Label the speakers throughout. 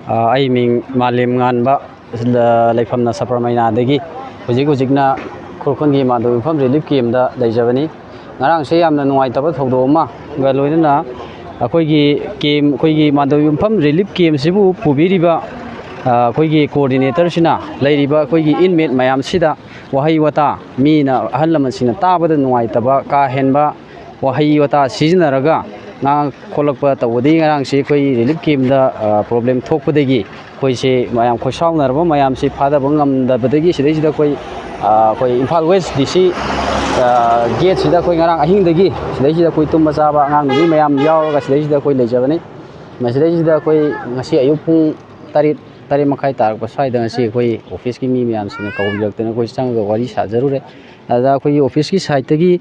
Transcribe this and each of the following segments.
Speaker 1: ai ming malim nganba leifamna sapramainadagi hujikna khurkhungi madu pham relief camp da leijabani ngarang se yamna nuai taba thodo ma ga loinana akoigi camp akoigi madu pham relief camp sibu pubiriba akoigi coordinator sina leiriba akoigi inmate mayam sida wahai wata mina ahallaman sina tabada nuai taba ka henba wahai wata sizinaraga ngang kholakpa tawdi ngarang se koi relief camp da problem thokpadagi koi se mayam khoi saunarba mayam se phada bangam da badagi sidai sida koi Imphal West DC gate sida koi ngarang ahing dagi sidai sida koi tumba chaba ngang ni mayam yauraga sidai sida koi leijabani masidai sida koi ngasi ayuk pung tari makai tarpa saida ngasi koi office ki mi mayam sina kawbilaktena koi changa wari sajarure ada koi office ki side tagi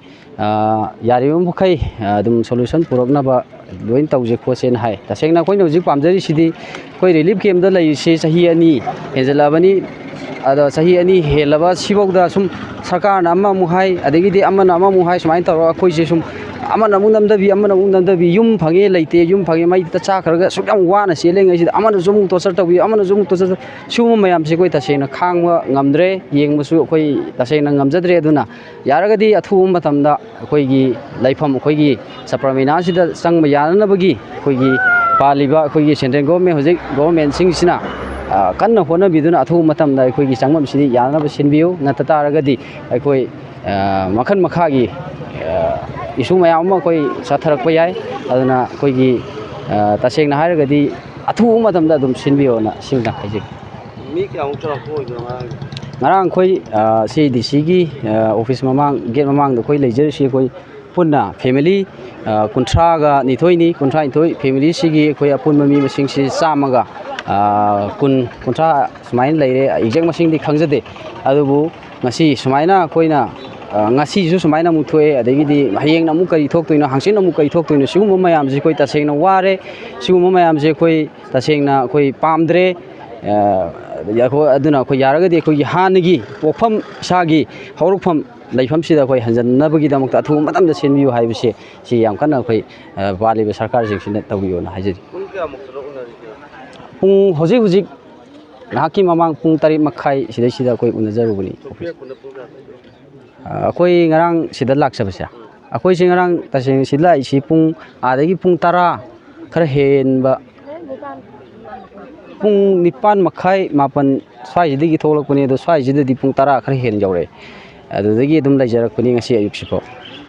Speaker 1: yaribam bukai dum solution puraknaba loin tawje khosen hai tasengna koi nojik pamjari sidi koi relief camp da lai se sahi ani enjalabani ada sahi ani helaba sibogda sum sarkar nama muhai adegi di amana ama muhai sumain tawra koi se sum amana namdabi yum phange leite yum phange mai ta cha kharaga sukyam wana seleng ai amana zum to sar tawi amana zum to sar sum mayam se koi tasena khangwa ngamdre yengmusu koi tasena ngamjadre aduna yaragadi athu matamda koi gi laifam koi gi sapramina sida sangma yanana bagi koi gi paliba koi gi central government hojik government sing sina kanna hona biduna athu matamda koi gi sangmam sidi yanana sinbiu nata taragadi koi makhan makhagi isu mayam ma koi satharak pa yai aduna koi gi tasengna haragadi athu matamda dum sinbiu na singna haji mi kyang chara koi ngarang koi CDC gi office mamang gate mamang da koi lejer si koi punna family kunthra ga nithoi ni kunthra nithoi family sigi koi apun mami masing si samaga kunthra sumain leire exact masing di khangjade adubu ngasi sumaina koina ngasi su sumaina muthoe adegi di hayeng namu kari thoktoina hangsin namu kari thoktoina sigum mayam ji koi tasengna ware sigum mayam je koi tasengna koi pamdre yako aduna koi yaragadi koi hanagi pokpham sagi horukpham laifam sida koi hanjannabagi damakta athu matamda senbiu haibse si yam kana koi baliba sarkar jiksina tawiyo na hajiri pung hojik nahaki mamang pung tari makhai sida koi unajarubani koi ngarang sida laksabasa akoi sing ngarang taseng sida isi pung adagi pung tara khara henba pung nipan makhai mapan swai digi tholakpani do swai jida di pung tara khara hen jawre adudagi dum laijarakpani ngasi ayuk sipo